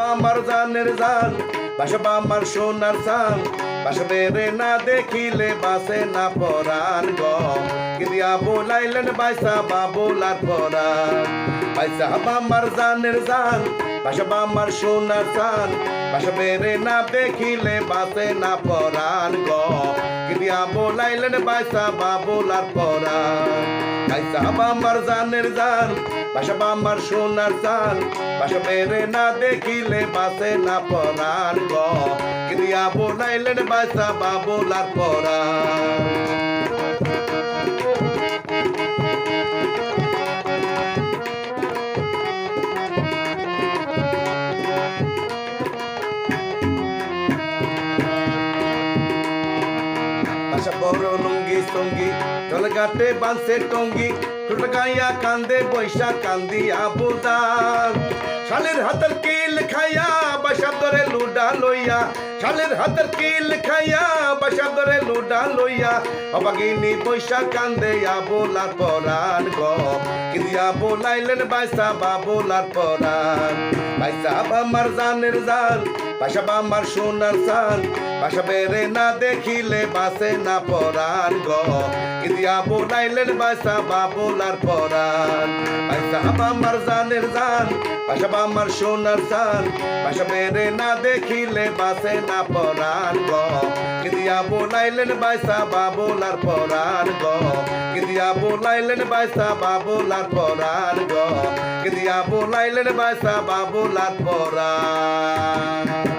আমার জানের জান বাসবা আমার সোনার চান বাসবে রে না দেখিলে বাসে না পরাণ গ কি দিয়া বলাইলেন বাইসা বাবুলার পরাণ বাইসা আমার জানের জান বাসবা আমার সোনার চান বাসবে রে না দেখিলে বাসে না পরাণ গ কি দিয়া বলাইলেন বাইসা বাবুলার পরাণ বাইসা আমার জানের জান বাসবা আমার সোনার চান বাসবে রে না দেখিলে বাসে না পরাণ গ কি দিয়া বলাইলেন বাইসা বাবুলার পরাণ বড় লুঙ্গি সঙ্গী জল গাটে বাঁধছে টঙ্গি টুটকাইয়া কান্দে বৈশা কান্দিয়া বুদার শালের হাতের কিল খাইয়া বাসা ধরে লুডা লইয়া শালের হাতের কিল খাইয়া বাসা ধরে লুডা লইয়া অবাগিনী বৈশা কান্দে আবুলার পরাণ গ কি দিয়া বলাইলেন বাইসা বাবুলার পরাণ বাইসা আমার জানের জান বাসা আমার সোনার চান বাসা বেড়ে না দেখিলে বাসে না পরাণ গ কি দিয়া বলাইলেন বাইসা বাবুলার পরাণ বাইসা আমার জানের জান বাসা আমার সোনার চান বাসা বেড়ে না দেখিলে বাসে না পরাণ গ কি দিয়া বলাইলেন বাইসা বাবুলার পরাণ গ কি দিয়া বলাইলেন বাইসা বাবুলার পরাণ গ কি দিয়া বলাইলেন বাইসা বাবুলার পরাণ